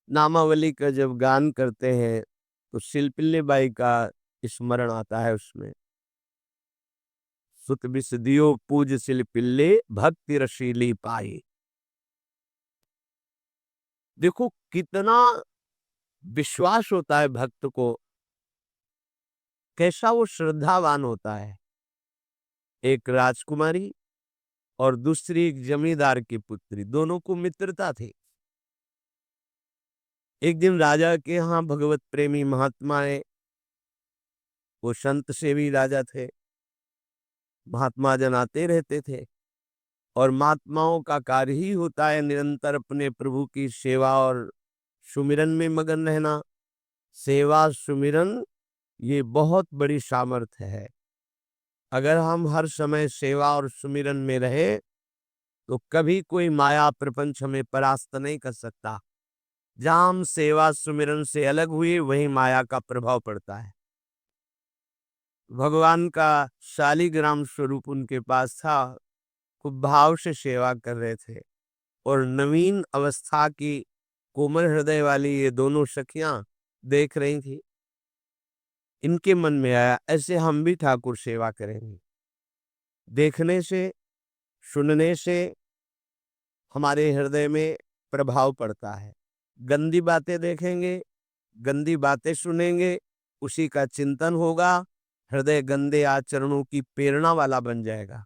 नामावली का जब गान करते हैं तो शिल्पिल्ले बाई का स्मरण आता है उसमें। सुत बिस दियो पूज शिल्पिल्ले भक्ति रसीली पाई। देखो कितना विश्वास होता है भक्त को, कैसा वो श्रद्धावान होता है। एक राजकुमारी और दूसरी एक जमींदार की पुत्री, दोनों को मित्रता थी। एक दिन राजा के यहाँ भगवत प्रेमी महात्मा आए। वो संत सेवी राजा थे। महात्मा जन आते रहते थे और महात्माओं का कार्य ही होता है निरंतर अपने प्रभु की सेवा और सुमिरन में मगन रहना। सेवा सुमिरन ये बहुत बड़ी सामर्थ्य है। अगर हम हर समय सेवा और सुमिरन में रहे तो कभी कोई माया प्रपंच हमें परास्त नहीं कर सकता। जहां हम सेवा सुमिरन से अलग हुए वहीं माया का प्रभाव पड़ता है। भगवान का शालिग्राम स्वरूप उनके पास था। खूब भाव से सेवा कर रहे थे और नवीन अवस्था की कोमल हृदय वाली ये दोनों सखियां देख रही थी। इनके मन में आया ऐसे हम भी ठाकुर सेवा करेंगे। देखने से सुनने से हमारे हृदय में प्रभाव पड़ता है। गंदी बातें देखेंगे, गंदी बातें सुनेंगे, उसी का चिंतन होगा, हृदय गंदे आचरणों की प्रेरणा वाला बन जाएगा।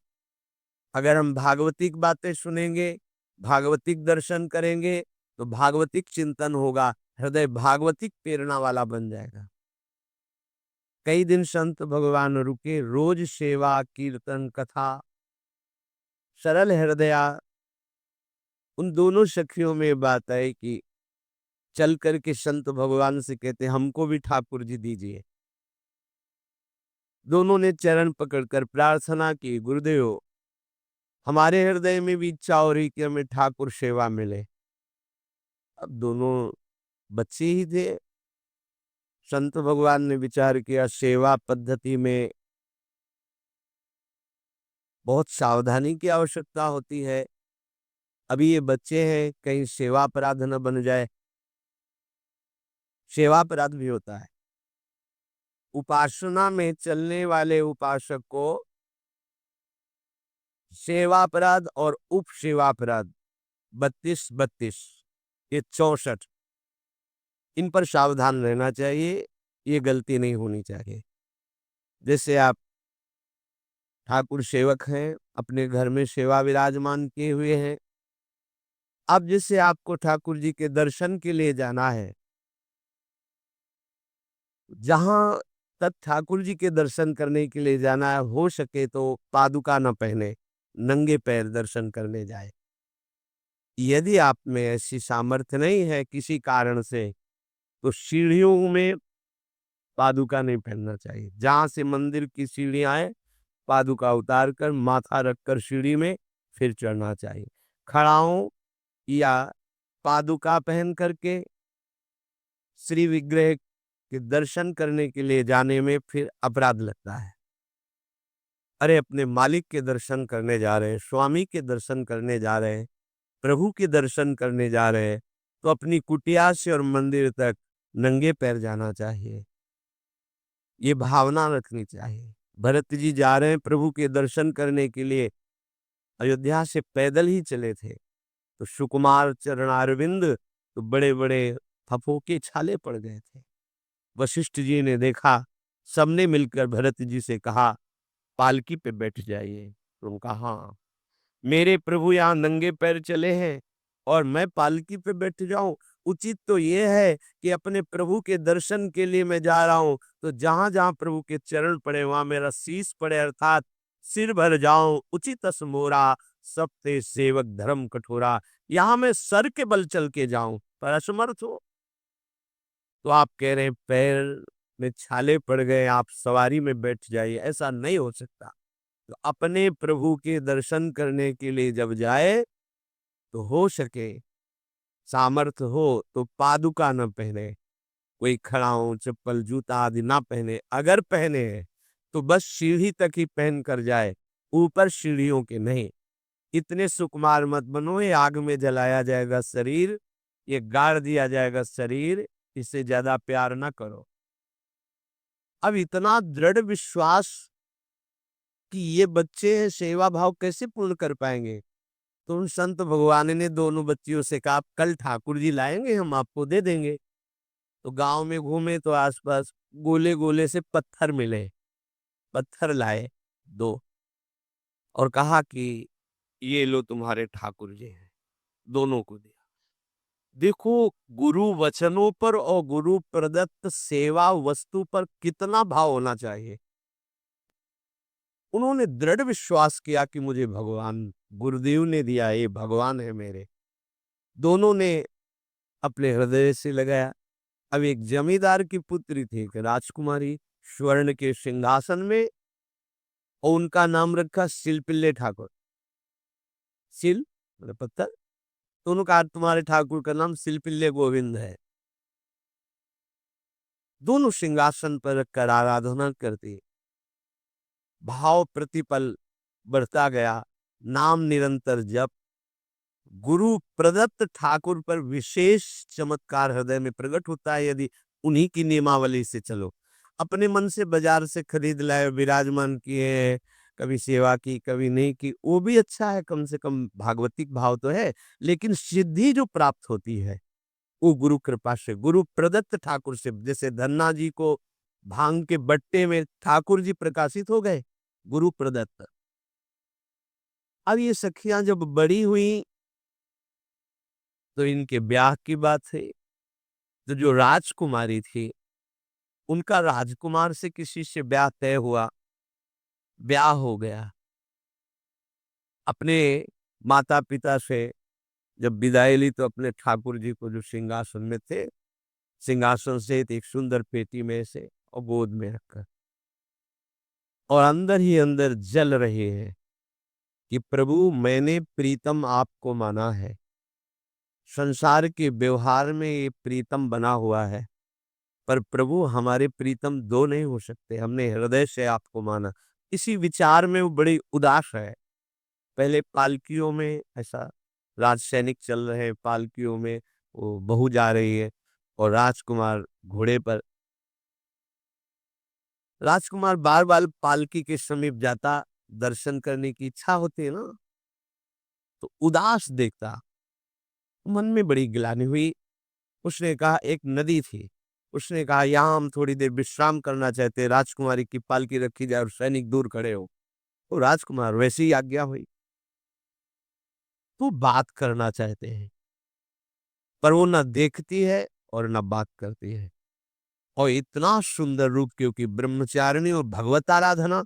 अगर हम भागवतिक बातें सुनेंगे, भागवतिक दर्शन करेंगे तो भागवतिक चिंतन होगा, हृदय भागवतिक प्रेरणा वाला बन जाएगा। कई दिन संत भगवान रुके, रोज सेवा कीर्तन कथा। सरल हृदया उन दोनों सखियों में बात है कि चल करके संत भगवान से कहते हमको भी ठाकुर जी दीजिए। दोनों ने चरण पकड़कर प्रार्थना की, गुरुदेव हमारे हृदय में भी इच्छा हो रही कि हमें ठाकुर सेवा मिले। अब दोनों बच्चे ही थे। संत भगवान ने विचार किया सेवा पद्धति में बहुत सावधानी की आवश्यकता होती है। अभी ये बच्चे हैं, कहीं सेवा अपराध न बन जाए। सेवा अपराध भी होता है। उपासना में चलने वाले उपासक को सेवा अपराध और उप सेवा अपराध 32 ये 64 इन पर सावधान रहना चाहिए। ये गलती नहीं होनी चाहिए। जैसे आप ठाकुर सेवक हैं, अपने घर में सेवा विराजमान किए हुए हैं। अब जैसे आपको ठाकुर जी के दर्शन के लिए जाना है, जहां तक ठाकुर जी के दर्शन करने के लिए जाना है, हो सके तो पादुका न पहने, नंगे पैर दर्शन करने जाए। यदि आप में ऐसी सामर्थ्य नहीं है किसी कारण से, तो सीढ़ियों में पादुका नहीं पहनना चाहिए। जहां से मंदिर की सीढ़ियां आए, पादुका उतार कर माथा रखकर सीढ़ी में फिर चढ़ना चाहिए। खड़ा हो या पादुका पहन करके श्री विग्रह के दर्शन करने के लिए जाने में फिर अपराध लगता है। अरे अपने मालिक के दर्शन करने जा रहे हैं, स्वामी के दर्शन करने जा रहे हैं, प्रभु के दर्शन करने जा रहे हैं, तो अपनी कुटिया से और मंदिर तक नंगे पैर जाना चाहिए। ये भावना रखनी चाहिए। भरत जी जा रहे हैं प्रभु के दर्शन करने के लिए, अयोध्या से पैदल ही चले थे, तो सुकुमार चरणारविंद तो बड़े बड़े फफोके छाले पड़ गए थे। वशिष्ठ जी ने देखा, सबने मिलकर भरत जी से कहा पालकी पे बैठ जाइए। तो उन्होंने कहा हाँ, मेरे प्रभु यहाँ नंगे पैर चले हैं और मैं पालकी पे बैठ जाऊं। उचित तो ये है कि अपने प्रभु के दर्शन के लिए मैं जा रहा हूं, तो जहां जहां प्रभु के चरण पड़े वहां मेरा शीश पड़े, अर्थात सिर भर जाऊं। उचित मोरा सब ते सेवक धर्म कठोरा। यहां मैं सर के बल चल के जाऊं पर असमर्थ हो। तो आप कह रहे हैं पैर में छाले पड़ गए, आप सवारी में बैठ जाइए, ऐसा नहीं हो सकता। तो अपने प्रभु के दर्शन करने के लिए जब जाए तो हो सके, सामर्थ्य हो तो पादुका न पहने, कोई खड़ाऊं चप्पल जूता आदि ना पहने। अगर पहने तो बस सीढ़ी तक ही पहन कर जाए, ऊपर सीढ़ियों के नहीं। इतने सुकुमार मत बनो, ये आग में जलाया जाएगा शरीर। ये गाड़ दिया जाएगा शरीर, इससे ज्यादा प्यार ना करो। अब इतना दृढ़ विश्वास कि ये बच्चे सेवा भाव कैसे पूर्ण कर पाएंगे, तो उन संत भगवान ने दोनों बच्चियों से कहा, कल ठाकुर जी लाएंगे, हम आपको दे देंगे। तो गांव में घूमे तो आसपास गोले गोले से पत्थर मिले, पत्थर लाए दो, और कहा कि ये लो तुम्हारे ठाकुर जी हैं। दोनों को दिया। देखो, गुरु वचनों पर और गुरु प्रदत्त सेवा वस्तु पर कितना भाव होना चाहिए। उन्होंने दृढ़ विश्वास किया कि मुझे भगवान गुरुदेव ने दिया, ये भगवान है मेरे। दोनों ने अपने हृदय से लगाया। अब एक जमींदार की पुत्री थी, एक राजकुमारी, स्वर्ण के सिंहासन में, और उनका नाम रखा सिलपिल्ले ठाकुर। सिल मतलब पत्थर, तो उन्होंने कहा तुम्हारे ठाकुर का नाम सिलपिल्ले गोविंद है। दोनों सिंहासन पर रखकर आराधना करती, भाव प्रतिपल बढ़ता गया, नाम निरंतर जप। गुरु प्रदत्त ठाकुर पर विशेष चमत्कार हृदय में प्रकट होता है यदि उन्हीं की नियमावली से चलो। अपने मन से बाजार से खरीद लाए, विराजमान किए, कभी सेवा की कभी नहीं की, वो भी अच्छा है, कम से कम भागवतिक भाव तो है। लेकिन सिद्धि जो प्राप्त होती है वो गुरु कृपा से, गुरु प्रदत्त ठाकुर से। जैसे धन्ना जी को भांग के बट्टे में ठाकुर जी प्रकाशित हो गए, गुरु प्रदत्त। अब ये सखियां जब बड़ी हुई तो इनके ब्याह की बात है। तो जो राजकुमारी थी, उनका राजकुमार से किसी से ब्याह तय हुआ, ब्याह हो गया। अपने माता पिता से जब विदाई ली तो अपने ठाकुर जी को जो सिंहासन में थे, सिंहासन से एक सुंदर पेटी में से और गोद में रखकर, और अंदर ही अंदर जल रहे हैं कि प्रभु मैंने प्रीतम आपको माना है, संसार के व्यवहार में ये प्रीतम बना हुआ है, पर प्रभु हमारे प्रीतम दो नहीं हो सकते, हमने हृदय से आपको माना। इसी विचार में वो बड़ी उदास है। पहले पालकियों में ऐसा, राज सैनिक चल रहे हैं, पालकियों में वो बहू जा रही है और राजकुमार घोड़े पर। राजकुमार बार बार पालकी के समीप जाता, दर्शन करने की इच्छा होती है ना, तो उदास देखता, मन में बड़ी गिलानी हुई। उसने कहा, एक नदी थी, उसने कहा यहाँ हम थोड़ी देर विश्राम करना चाहते हैं, राजकुमारी की पालकी रखी जाए और सैनिक दूर खड़े हो। तो राजकुमार वैसी ही आज्ञा हुई। तो बात करना चाहते हैं, पर वो ना देखती है और ना बात करती है। और इतना सुंदर रूप, क्योंकि ब्रह्मचारिणी और भगवत आराधना।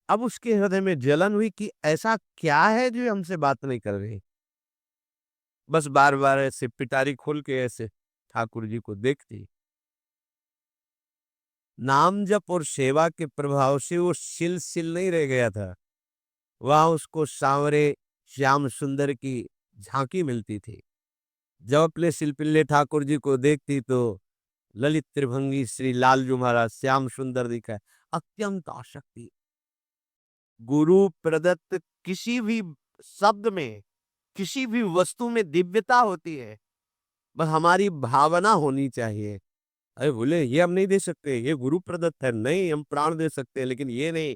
अब उसके हृदय में जलन हुई कि ऐसा क्या है जो हमसे बात नहीं कर रही। बस बार बार ऐसे पिटारी खोल के ऐसे ठाकुर जी को देखती। नाम जप और सेवा के प्रभाव से वो सिल सिल नहीं रह गया था, वहां उसको सांवरे श्याम सुंदर की झांकी मिलती थी। जब अपने शिल्पिल्ले ठाकुर जी को देखती तो ललित त्रिभंगी श्री लालजू महाराज श्याम सुंदर दिखा, अत्यंत आसक्ति। गुरु प्रदत्त किसी भी शब्द में, किसी भी वस्तु में दिव्यता होती है, बस हमारी भावना होनी चाहिए। अरे बोले ये हम नहीं दे सकते, ये गुरु प्रदत्त है, नहीं हम प्राण दे सकते हैं, लेकिन ये नहीं।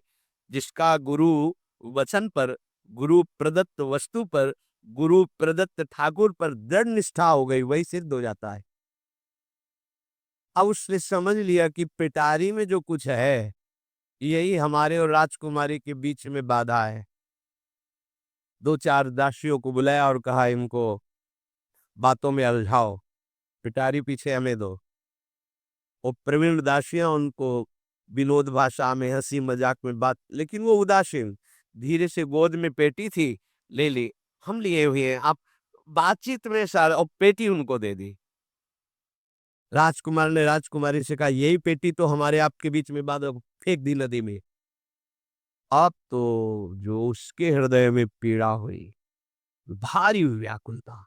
जिसका गुरु वचन पर, गुरु प्रदत्त वस्तु पर, गुरु प्रदत्त ठाकुर पर दृढ़ निष्ठा हो गई, वही सिद्ध हो जाता है। अब उसने समझ लिया कि पिटारी में जो कुछ है, यही हमारे और राजकुमारी के बीच में बाधा है। दो चार दासियों को बुलाया और कहा इनको बातों में उलझाओ, पिटारी पीछे हमें दो। और प्रवीण दासियां उनको विनोद भाषा में, हंसी मजाक में बात, लेकिन वो उदासीन, धीरे से गोद में पेटी थी, ले ली, हम लिए हुए हैं आप, बातचीत में सारा, और पेटी उनको दे दी। राजकुमार ने राजकुमारी से कहा यही पेटी तो हमारे आपके बीच में बात, फेंक दी नदी में। अब तो जो उसके हृदय में पीड़ा हुई, भारी व्याकुलता।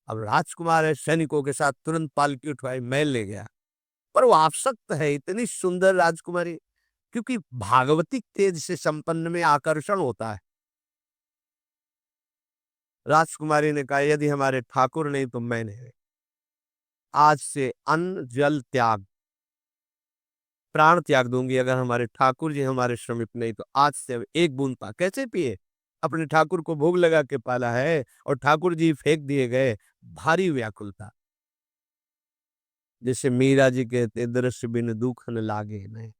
अब राजकुमार है, सैनिकों के साथ तुरंत पालकी उठवाई, महल ले गया। पर वो आसक्त है, इतनी सुंदर राजकुमारी, क्योंकि भागवतिक तेज से संपन्न में आकर्षण होता है। राजकुमारी ने कहा, यदि हमारे ठाकुर नहीं तो मैं नहीं। आज से अन्न जल त्याग, प्राण त्याग दूंगी अगर हमारे ठाकुर जी हमारे श्रमिक नहीं तो। आज से अब एक बूंद पा कैसे पिए? अपने ठाकुर को भोग लगा के पाला है और ठाकुर जी फेंक दिए गए। भारी व्याकुलता, जैसे मीरा जी कहते, दृश्य बिन दुख न लागे नहीं।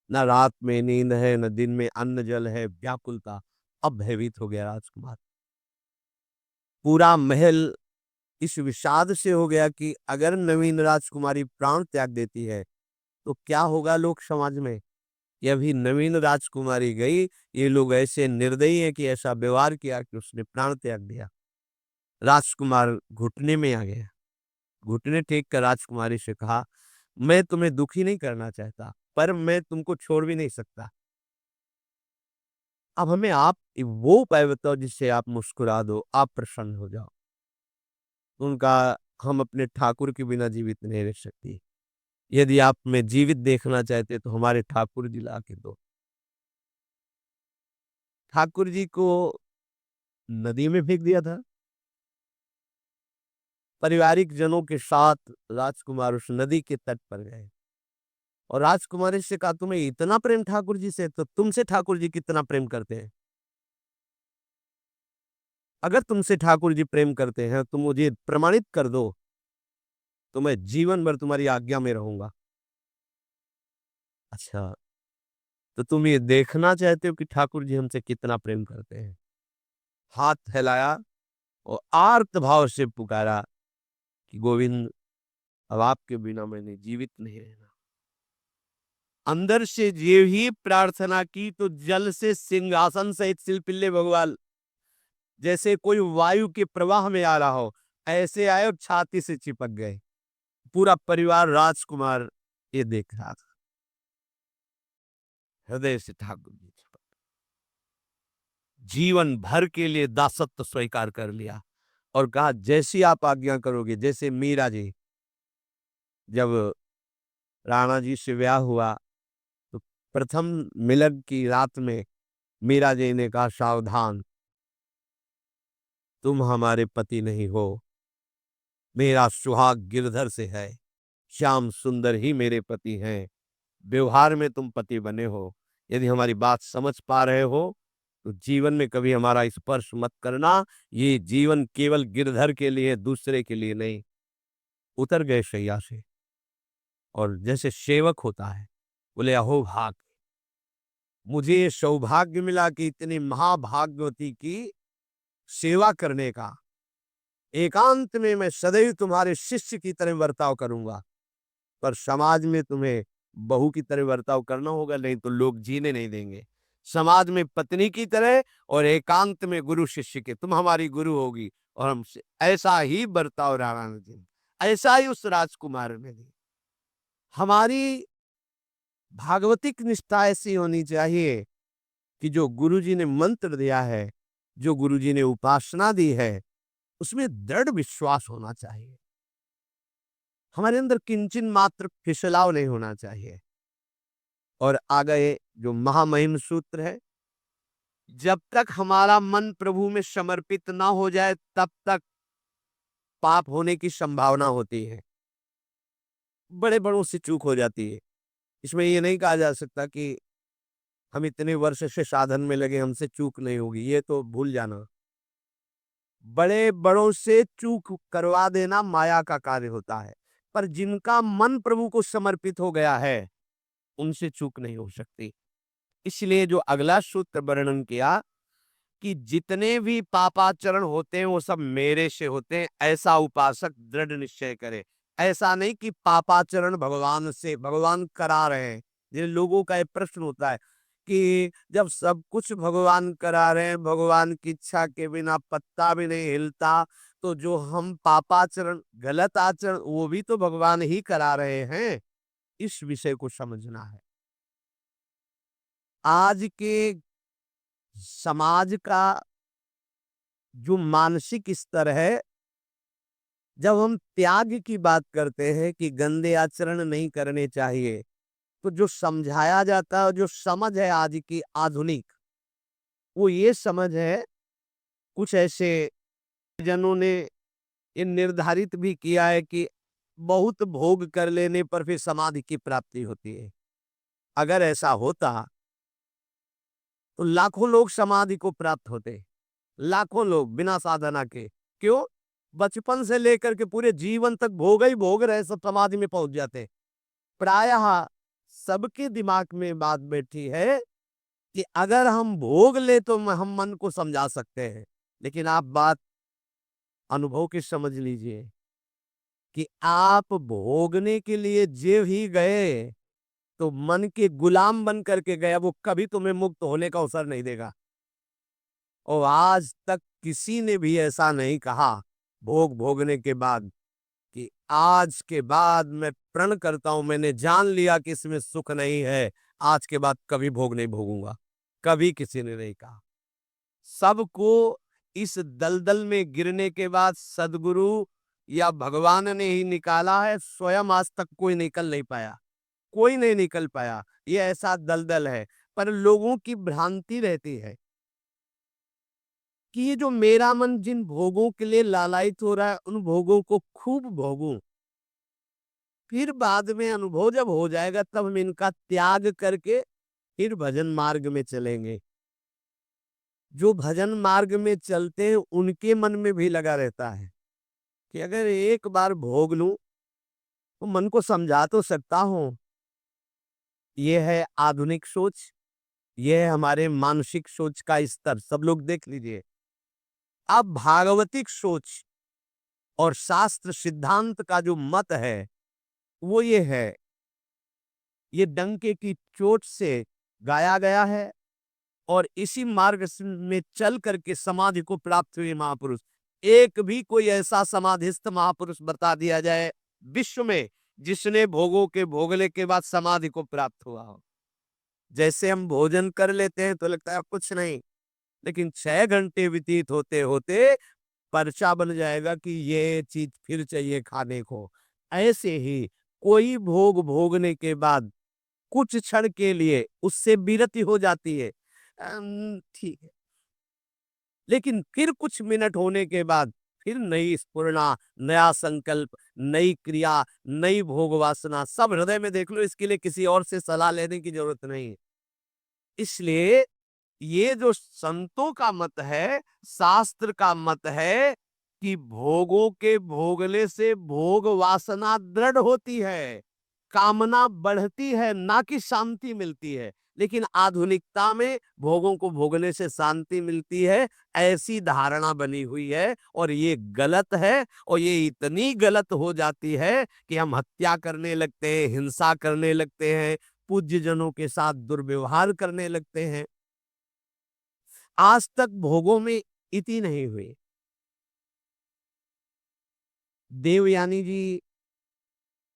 ना रात में नींद है, न दिन में अन्न जल है, व्याकुलता। अब भयभीत हो गया राजकुमार। पूरा महल इस विषाद से हो गया कि अगर नवीन राजकुमारी प्राण त्याग देती है तो क्या होगा लोक समाज में। ये अभी नवीन राजकुमारी गई, ये लोग ऐसे निर्दयी हैं कि ऐसा व्यवहार किया कि उसने प्राण त्याग दिया। राजकुमार घुटने में आ गया। घुटने टेक कर राजकुमारी से कहा, मैं तुम्हें दुखी नहीं करना चाहता, पर मैं तुमको छोड़ भी नहीं सकता। अब हमें आप वो उपाय बताओ जिससे आप मुस्कुरा दो, आप प्रसन्न हो जाओ। उनका, हम अपने ठाकुर के बिना जीवित नहीं रह सकती। यदि आप में जीवित देखना चाहते तो हमारे ठाकुर जी ला के दो। ठाकुर जी को नदी में फेंक दिया था। पारिवारिक जनों के साथ राजकुमार उस नदी के तट पर गए और राजकुमारी से कहा, तुम्हें इतना प्रेम ठाकुर जी से, तो तुमसे ठाकुर जी कितना प्रेम करते हैं? अगर तुमसे ठाकुर जी प्रेम करते हैं तो मुझे प्रमाणित कर दो, तो मैं जीवन भर तुम्हारी आज्ञा में रहूंगा। अच्छा, तो तुम ये देखना चाहते हो कि ठाकुर जी हमसे कितना प्रेम करते हैं? हाथ फैलाया और आर्त भाव से पुकारा कि गोविंद, अब आपके बिना मैंने जीवित नहीं रहना। अंदर से ये ही प्रार्थना की तो जल से सिंहासन सहित सिलपिल्ले भगवान जैसे कोई वायु के प्रवाह में आ रहा हो, ऐसे आए और छाती से चिपक गए। पूरा परिवार राजकुमार ये देख रहा था। हृदय से ठाकुर जी चिपक, जीवन भर के लिए दासत्व स्वीकार कर लिया और कहा, जैसी आप आज्ञा करोगे। जैसे मीरा जी, जब राणा जी से ब्याह हुआ तो प्रथम मिलन की रात में मीरा जी ने कहा, सावधान, तुम हमारे पति नहीं हो, मेरा सुहाग गिरधर से है। श्याम सुंदर ही मेरे पति हैं। व्यवहार में तुम पति बने हो। यदि हमारी बात समझ पा रहे हो तो जीवन में कभी हमारा स्पर्श मत करना। ये जीवन केवल गिरधर के लिए, दूसरे के लिए नहीं। उतर गए शैया से और जैसे सेवक होता है, बोले, अहो भाग, मुझे ये सौभाग्य मिला कि इतनी महाभाग्यवती की सेवा करने का। एकांत में मैं सदैव तुम्हारे शिष्य की तरह बर्ताव करूंगा, पर समाज में तुम्हें बहू की तरह बर्ताव करना होगा, नहीं तो लोग जीने नहीं देंगे। समाज में पत्नी की तरह और एकांत में गुरु शिष्य के, तुम हमारी गुरु होगी और हमसे ऐसा ही बर्ताव राणा ने दिया, ऐसा ही उस राजकुमार ने दिया। हमारी भागवतिक निष्ठा ऐसी होनी चाहिए कि जो गुरुजी ने मंत्र दिया है, जो गुरुजी ने उपासना दी है, उसमें दृढ़ विश्वास होना चाहिए। हमारे अंदर किंचन मात्र फिसलाव नहीं होना चाहिए। और आगे जो महामहिम सूत्र है, जब तक हमारा मन प्रभु में समर्पित ना हो जाए तब तक पाप होने की संभावना होती है। बड़े बड़ों से चूक हो जाती है। इसमें ये नहीं कहा जा सकता कि हम इतने वर्ष से साधन में लगे, हमसे चूक नहीं होगी, ये तो भूल जाना। बड़े बड़ों से चूक करवा देना माया का कार्य होता है, पर जिनका मन प्रभु को समर्पित हो गया है उनसे चूक नहीं हो सकती। इसलिए जो अगला सूत्र वर्णन किया कि जितने भी पापाचरण होते हैं वो सब मेरे से होते हैं, ऐसा उपासक दृढ़ निश्चय करे। ऐसा नहीं कि पापाचरण भगवान से, भगवान करा रहे हैं। जिन लोगों का एक प्रश्न होता है कि जब सब कुछ भगवान करा रहे हैं, भगवान की इच्छा के बिना पत्ता भी नहीं हिलता, तो जो हम पापाचरण, गलत आचरण, वो भी तो भगवान ही करा रहे हैं। इस विषय को समझना है। आज के समाज का जो मानसिक स्तर है, जब हम त्याग की बात करते हैं कि गंदे आचरण नहीं करने चाहिए, तो जो समझाया जाता है, जो समझ है आज की आधुनिक, वो ये समझ है कुछ ऐसे जनों ने ये निर्धारित भी किया है कि बहुत भोग कर लेने पर फिर समाधि की प्राप्ति होती है। अगर ऐसा होता तो लाखों लोग समाधि को प्राप्त होते, लाखों लोग बिना साधना के। क्यों? बचपन से लेकर के पूरे जीवन तक भोग ही भोग रहे, सब समाधि में पहुंच जाते। प्रायः सबके दिमाग में बात बैठी है कि अगर हम भोग ले तो हम मन को समझा सकते हैं, लेकिन आप बात अनुभव की समझ लीजिए कि आप भोगने के लिए जे ही गए तो मन के गुलाम बन करके गया, वो कभी तुम्हें मुक्त होने का अवसर नहीं देगा। और आज तक किसी ने भी ऐसा नहीं कहा भोग भोगने के बाद कि आज के बाद मैं प्रण करता हूं, मैंने जान लिया कि इसमें सुख नहीं है, आज के बाद कभी भोग नहीं भोगूंगा। कभी किसी ने नहीं कहा। सबको इस दलदल में गिरने के बाद सदगुरु या भगवान ने ही निकाला है, स्वयं आज तक कोई निकल नहीं पाया। कोई नहीं निकल पाया। ये ऐसा दलदल है। पर लोगों की भ्रांति रहती है कि ये जो मेरा मन जिन भोगों के लिए लालायित हो रहा है, उन भोगों को खूब भोगूं, फिर बाद में अनुभव जब हो जाएगा तब हम इनका त्याग करके फिर भजन मार्ग में चलेंगे। जो भजन मार्ग में चलते हैं उनके मन में भी लगा रहता है कि अगर एक बार भोग लूं तो मन को समझा तो सकता हूं। ये है आधुनिक सोच, ये है हमारे मानसिक सोच का स्तर। सब लोग देख लीजिए। अब भागवतिक सोच और शास्त्र सिद्धांत का जो मत है वो ये है, ये डंके की चोट से गाया गया है और इसी मार्ग में चल करके समाधि को प्राप्त हुए महापुरुष। एक भी कोई ऐसा समाधिस्थ महापुरुष बता दिया जाए विश्व में जिसने भोगों के भोगले के बाद समाधि को प्राप्त हुआ हो। जैसे हम भोजन कर लेते हैं तो लगता है कुछ नहीं, लेकिन 6 घंटे व्यतीत होते होते पर्चा बन जाएगा कि ये चीज फिर चाहिए खाने को। ऐसे ही कोई भोग भोगने के बाद कुछ क्षण के लिए उससे विरति हो जाती है, ठीक है, लेकिन फिर कुछ मिनट होने के बाद फिर नई स्फुरना, नया संकल्प, नई क्रिया, नई भोग वासना सब हृदय में देख लो। इसके लिए किसी और से सलाह लेने की जरूरत नहीं है। इसलिए ये जो संतों का मत है, शास्त्र का मत है कि भोगों के भोगने से भोग वासना दृढ़ होती है, कामना बढ़ती है, ना कि शांति मिलती है। लेकिन आधुनिकता में भोगों को भोगने से शांति मिलती है, ऐसी धारणा बनी हुई है और ये गलत है। और ये इतनी गलत हो जाती है कि हम हत्या करने लगते हैं, हिंसा करने लगते हैं, पूज्य जनों के साथ दुर्व्यवहार करने लगते हैं। आज तक भोगों में इति नहीं हुई। देवयानी जी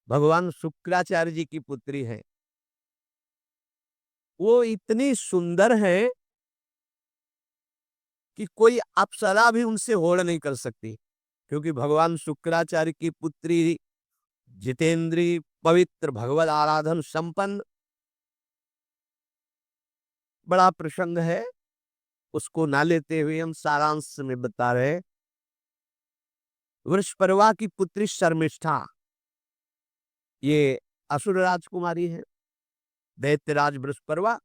भगवान शुक्राचार्य जी की पुत्री है। वो इतनी सुंदर है कि कोई अप्सरा भी उनसे होड़ नहीं कर सकती, क्योंकि भगवान शुक्राचार्य की पुत्री जितेंद्री, पवित्र, भगवत आराधन संपन्न, बड़ा प्रसंग है। उसको ना लेते हुए हम सारांश में बता रहे। वृषपर्वा की पुत्री शर्मिष्ठा, ये असुर राजकुमारी है। दैत्यराज वृषपर्वा,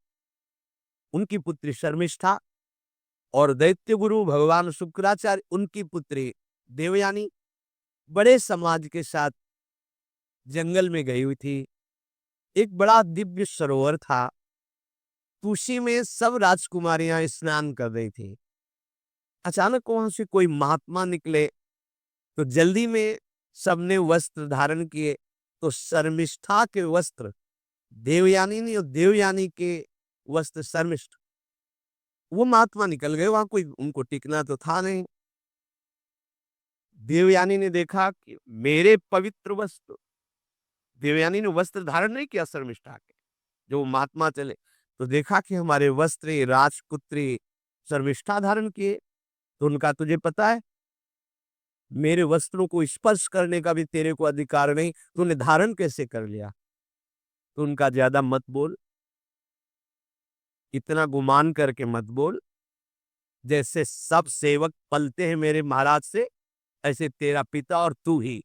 उनकी पुत्री शर्मिष्ठा, और दैत्य गुरु भगवान शुक्राचार्य उनकी पुत्री देवयानी बड़े समाज के साथ जंगल में गई हुई थी। एक बड़ा दिव्य सरोवर था, उसी में सब राजकुमारियां स्नान कर रही थी। अचानक वहां से कोई महात्मा निकले तो जल्दी में सबने वस्त्र धारण किए। तो शर्मिष्ठा के वस्त्र देवयानी नहीं और देवयानी के वस्त्र शर्मिष्ठ। वो महात्मा निकल गए, वहां कोई उनको टिकना तो था नहीं। देवयानी ने देखा कि मेरे पवित्र वस्त्र, देवयानी ने वस्त्र धारण नहीं किया शर्मिष्ठा के, जो महात्मा चले तो देखा कि हमारे वस्त्र ये राजपुत्री शर्मिष्ठा धारण किए। तो उनका तुझे पता है मेरे वस्त्रों को स्पर्श करने का भी तेरे को अधिकार नहीं, तूने धारण कैसे कर लिया? तो उनका ज्यादा मत बोल, इतना गुमान करके मत बोल। जैसे सब सेवक पलते हैं मेरे महाराज से, ऐसे तेरा पिता और तू ही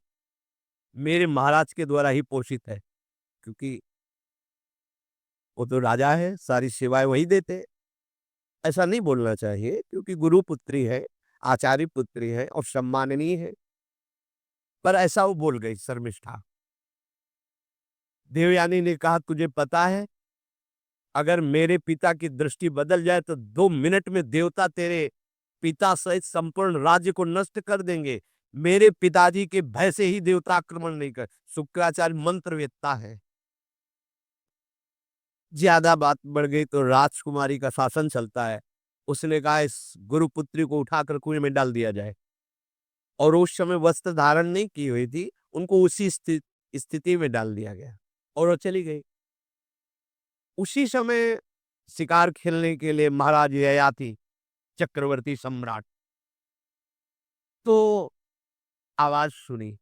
मेरे महाराज के द्वारा ही पोषित है, क्योंकि वो तो राजा है, सारी सेवाएँ वही देते हैं। ऐसा नहीं बोलना चाहिए, क्योंकि गुरु पुत्री है, आचार्य पुत्री है और सम्माननीय है, पर ऐसा वो बोल गई शर्मिष्ठा। देवयानी ने कहा, तुझे पता है, अगर मेरे पिता की दृष्टि बदल जाए तो 2 मिनट में देवता तेरे पिता सहित संपूर्ण राज्य को नष्ट कर देंगे। मेरे पिताजी के भय से ही देवता आक्रमण नहीं कर। शुक्राचार्य मंत्रवेत्ता है। ज्यादा बात बढ़ गई तो राजकुमारी का शासन चलता है। उसने कहा, इस गुरुपुत्री को उठाकर कुएं में डाल दिया जाए। और उस समय वस्त्र धारण नहीं की हुई थी, उनको उसी स्थिति में डाल दिया गया और वो चली गई। उसी समय शिकार खेलने के लिए महाराज ययाति चक्रवर्ती सम्राट तो आवाज सुनी।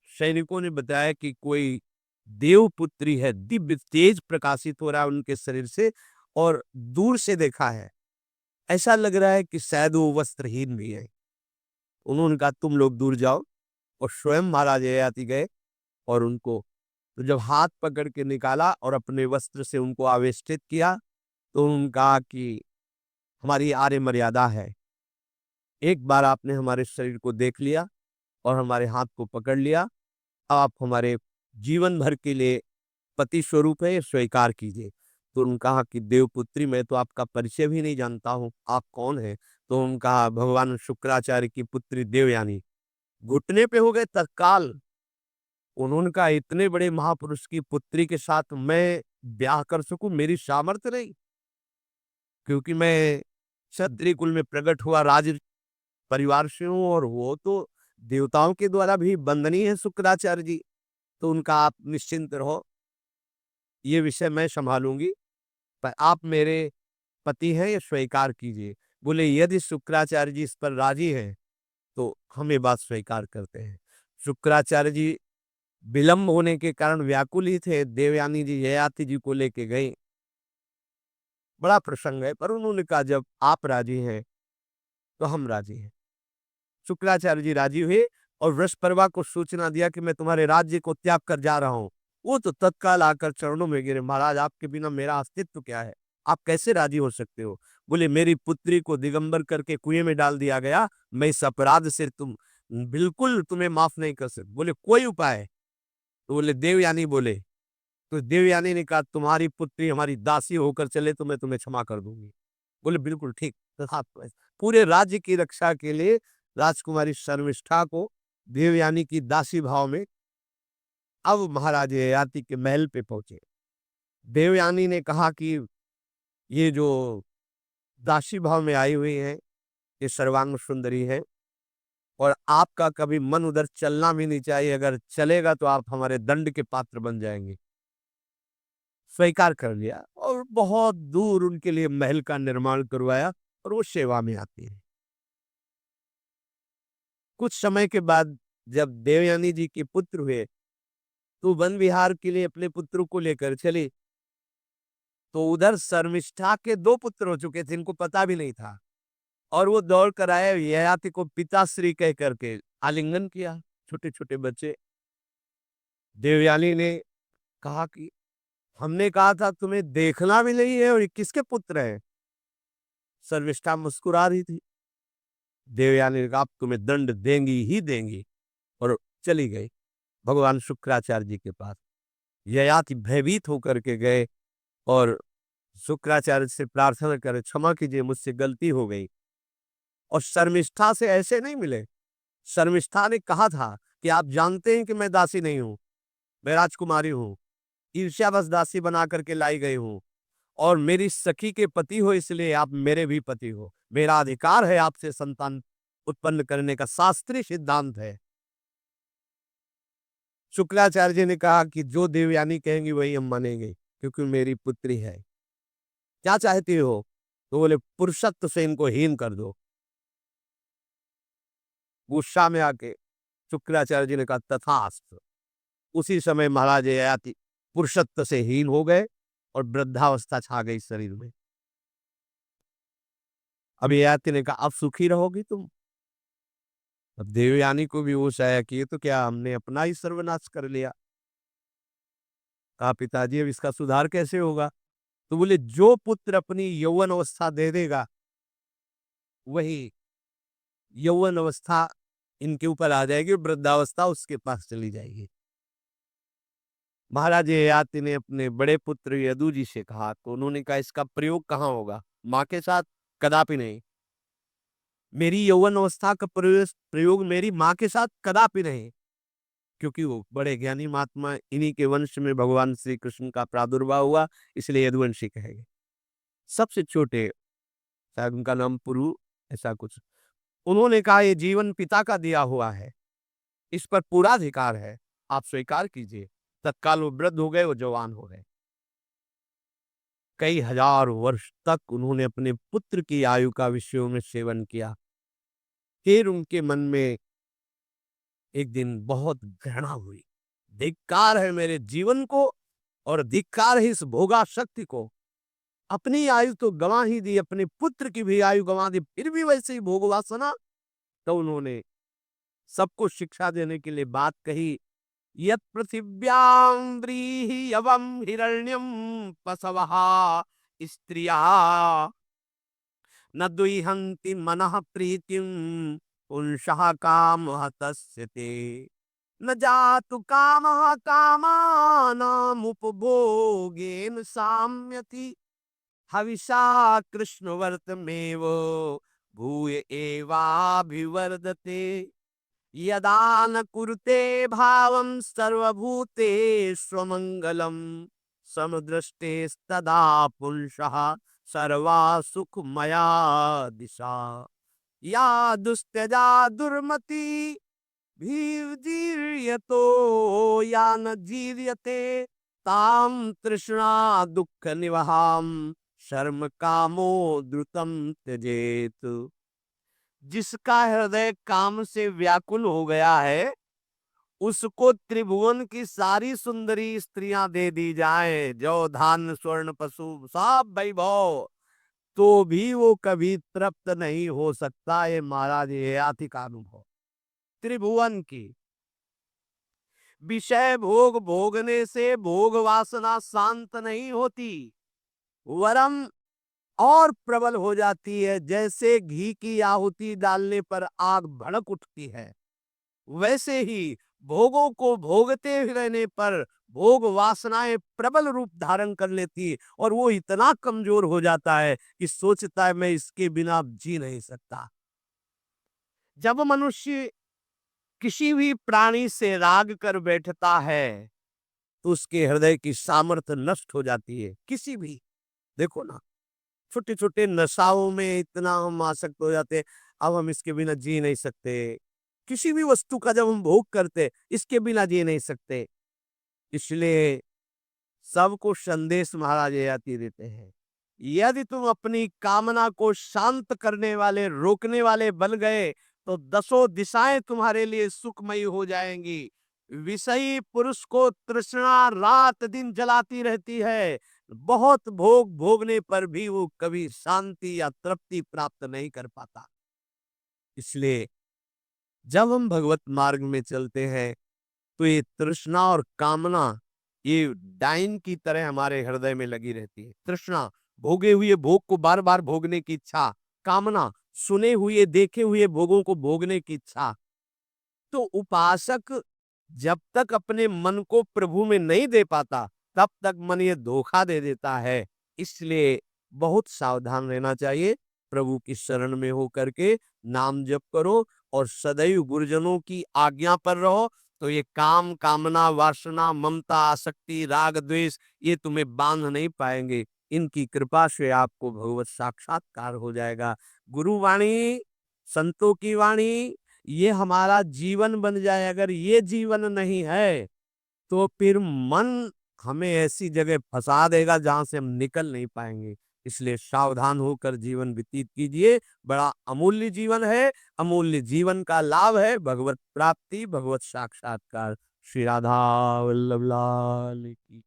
सैनिकों ने बताया कि कोई देवपुत्री है, दिव्य तेज प्रकाशित हो रहा है उनके शरीर से, और दूर से देखा है, ऐसा लग रहा है कि शायद वो वस्त्रहीन भी है। उन्होंने कहा, तुम लोग दूर जाओ, और स्वयं महाराज ययाति गए और उनको तो जब हाथ पकड़ के निकाला और अपने वस्त्र से उनको आवेष्टित किया, तो उन्होंने कहा कि हमारी आर्य मर्यादा है, एक बार आपने हमारे शरीर को देख लिया और हमारे हाथ को पकड़ लिया, अब आप हमारे जीवन भर के लिए पति स्वरूप है, ये स्वीकार कीजिए। तो उन्होंने कहा कि देवपुत्री, मैं तो आपका परिचय भी नहीं जानता हूँ, आप कौन है? तो उन्होंने कहा, भगवान शुक्राचार्य की पुत्री देवयानी। घुटने पे हो गए तत्काल। उन्होंने कहा, इतने बड़े महापुरुष की पुत्री के साथ मैं ब्याह कर सकूं, मेरी सामर्थ्य नहीं, क्योंकि मैं क्षत्रिय कुल में प्रकट हुआ राज परिवार से हूँ, और वो तो देवताओं के द्वारा भी वंदनीय है शुक्राचार्य जी। तो उनका, आप निश्चिंत रहो, ये विषय मैं संभालूंगी, पर आप मेरे पति हैं, ये स्वीकार कीजिए। बोले, यदि शुक्राचार्य जी इस पर राजी हैं तो हम ये बात स्वीकार करते हैं। शुक्राचार्य जी विलंब होने के कारण व्याकुल ही थे। देवयानी जी ययाति जी को लेके गई। बड़ा प्रसंग है, पर उन्होंने कहा, जब आप राजी हैं तो हम राजी हैं। शुक्राचार्य जी राजी हुए और वृषपर्वा को सूचना दिया कि मैं तुम्हारे राज्य को त्याग कर जा रहा हूँ। वो तो तत्काल आकर चरणों में गिरे, महाराज आपके बिना मेरा अस्तित्व क्या है, आप कैसे राजी हो सकते हो? बोले, मेरी पुत्री को दिगंबर करके कुएं में डाल दिया गया, मैं इस अपराध से बिल्कुल तुम्हें माफ नहीं कर सकते। बोले, कोई उपाय? तो बोले, देवयानी बोले। तो देवयानी ने कहा, तुम्हारी पुत्री हमारी दासी होकर चले तो मैं तुम्हें क्षमा कर दूंगी। बोले, बिल्कुल ठीक। तथास्तु। पूरे राज्य की रक्षा के लिए राजकुमारी शर्मिष्ठा को देवयानी की दासी भाव में अब महाराज ययाति के महल पे पहुंचे। देवयानी ने कहा कि ये जो दासी भाव में आई हुई है, ये सर्वांग सुंदरी है, और आपका कभी मन उधर चलना भी नहीं चाहिए, अगर चलेगा तो आप हमारे दंड के पात्र बन जाएंगे। स्वीकार कर लिया और बहुत दूर उनके लिए महल का निर्माण करवाया, और वो सेवा में आती है। कुछ समय के बाद जब देवयानी जी के पुत्र हुए, तो वन विहार के लिए अपने पुत्र को लेकर चली। तो उधर शर्मिष्ठा के 2 पुत्र हो चुके थे, इनको पता भी नहीं था, और वो दौड़ कर आए, ययाति को पिताश्री कह करके आलिंगन किया, छोटे छोटे बच्चे। देवयानी ने कहा कि हमने कहा था तुम्हें देखना भी नहीं है, और ये किसके पुत्र हैं? शर्मिष्ठा मुस्कुरा रही थी। देवयानी ने कहा, आप तुम्हें दंड देंगी ही देंगी, और चली गई भगवान शुक्राचार्य जी के पास। ययाति भयभीत होकर के गए और शुक्राचार्य से प्रार्थना करे, क्षमा कीजिए, मुझसे गलती हो गई। और शर्मिष्ठा से ऐसे नहीं मिले। शर्मिष्ठा ने कहा था कि आप जानते हैं कि मैं दासी नहीं हूं, मैं राजकुमारी हूं, ईर्ष्यावश दासी बना करके लाई गई हूं, और मेरी सखी के पति हो, इसलिए आप मेरे भी पति हो, मेरा अधिकार है आपसे संतान उत्पन्न करने का, शास्त्रीय सिद्धांत है। शुक्राचार्य जी ने कहा कि जो देवयानी कहेंगी वही हम मानेंगे, क्योंकि मेरी पुत्री है। क्या चाहती हो? तो बोले, पुरुषत्व से इनको हीन कर दो। गुस्सा में आके शुक्राचार्य जी ने कहा, तथास्तु। उसी समय महाराज ययाति पुरुषत्व से हीन हो गए और वृद्धावस्था छा गई शरीर में। अब ययाति ने कहा, अब सुखी रहोगी तुम? अब देवयानी को भी होश आया कि ये तो क्या हमने अपना ही सर्वनाश कर लिया। कहा, पिताजी अब इसका सुधार कैसे होगा? तो बोले, जो पुत्र अपनी यौवन अवस्था दे देगा, वही यौवन अवस्था इनके ऊपर आ जाएगी और वृद्धावस्था उसके पास चली जाएगी। महाराज ययाति ने अपने बड़े पुत्र यदु जी से कहा, तो उन्होंने कहा, इसका प्रयोग कहाँ होगा? माँ के साथ? कदापि नहीं। मेरी यौवन अवस्था का प्रयोग मेरी माँ के साथ कदापि नहीं, क्योंकि वो बड़े ज्ञानी महात्मा, इन्हीं के वंश में भगवान श्री कृष्ण का प्रादुर्भाव हुआ, इसलिए यदुवंशी कहे गए। सबसे छोटे, शायद उनका नाम पुरु, ऐसा कुछ। उन्होंने कहा, ये जीवन पिता का दिया हुआ है, इस पर पूरा अधिकार है, आप स्वीकार कीजिए। तत्काल वो वृद्ध हो गए, वो जवान हो गए। कई हजार वर्ष तक उन्होंने अपने पुत्र की आयु का विषयों में सेवन किया। फिर उनके मन में एक दिन बहुत घृणा हुई, धिक्कार है मेरे जीवन को और धिक्कार है इस भोगा शक्ति को। अपनी आयु तो गंवा ही दी, अपने पुत्र की भी आयु गंवा दी, फिर भी वैसे ही भोग वासना। तो उन्होंने सबको शिक्षा देने के लिए बात कही, यत् पृथिव्यां व्रीह्यवं हिरण्यं पशवः स्त्रियः न दुह्यन्ति मनः प्रीतिं पुंसः कामः तस्य ते न जातु कामः कामानामुपभोगेन साम्यति हविषा कृष्णवर्तमेव भूय एवाभिवर्धते यदा न कुरुते भावं सर्वभूतेष्वमङ्गलं समदृष्टेस्तदा पुंसः सर्वा सुखमया दिशा या दुस्त्यजा दुर्मति भीर्जीर्यतो या न जीर्यते तां तृष्णा दुःख निवहाम शर्म कामो द्रुतम त्यजेत। जिसका हृदय काम से व्याकुल हो गया है, उसको त्रिभुवन की सारी सुंदरी स्त्रियां दे दी जाए, जो धान स्वर्ण पशु सब वैभव, तो भी वो कभी तृप्त नहीं हो सकता। ये महाराज ययाति का अनुभव। त्रिभुवन की विषय भोग भोगने से भोग वासना शांत नहीं होती, वरम और प्रबल हो जाती है। जैसे घी की आहुति डालने पर आग भड़क उठती है, वैसे ही भोगों को भोगते रहने पर भोग वासनाएं प्रबल रूप धारण कर लेती और वो इतना कमजोर हो जाता है कि सोचता है मैं इसके बिना जी नहीं सकता। जब मनुष्य किसी भी प्राणी से राग कर बैठता है, तो उसके हृदय की सामर्थ्य नष्ट हो जाती है। किसी भी, देखो ना, छोटे छोटे नशाओं में इतना हम आसक्त हो जाते हैं, अब हम इसके बिना जी नहीं सकते। किसी भी वस्तु का जब हम भोग करते, इसके बिना जी नहीं सकते। इसलिए सबको संदेश महाराज ययाति देते हैं, यदि तुम अपनी कामना को शांत करने वाले, रोकने वाले बन गए, तो दसों दिशाएं तुम्हारे लिए सुखमयी हो जाएंगी। विषयी पुरुष को तृष्णा रात दिन जलाती रहती है, बहुत भोग भोगने पर भी वो कभी शांति या तृप्ति प्राप्त नहीं कर पाता। इसलिए जब हम भगवत मार्ग में चलते हैं, तो ये तृष्णा और कामना, ये डाइन की तरह हमारे हृदय में लगी रहती है। तृष्णा, भोगे हुए भोग को बार बार भोगने की इच्छा। कामना, सुने हुए देखे हुए भोगों को भोगने की इच्छा। तो उपासक जब तक अपने मन को प्रभु में नहीं दे पाता, तब तक मन ये धोखा दे देता है। इसलिए बहुत सावधान रहना चाहिए। प्रभु की शरण में हो करके नाम जप करो और सदैव गुरुजनों की आज्ञा पर रहो, तो ये काम, कामना, वासना, ममता, आसक्ति, राग, द्वेष, ये तुम्हें बांध नहीं पाएंगे। इनकी कृपा से आपको भगवत साक्षात्कार हो जाएगा। गुरु वाणी, संतों की वाणी, ये हमारा जीवन बन जाए। अगर ये जीवन नहीं है, तो फिर मन हमें ऐसी जगह फंसा देगा जहां से हम निकल नहीं पाएंगे। इसलिए सावधान होकर जीवन व्यतीत कीजिए। बड़ा अमूल्य जीवन है। अमूल्य जीवन का लाभ है भगवत प्राप्ति, भगवत साक्षात्कार। श्री राधा वल्लभ लाल की।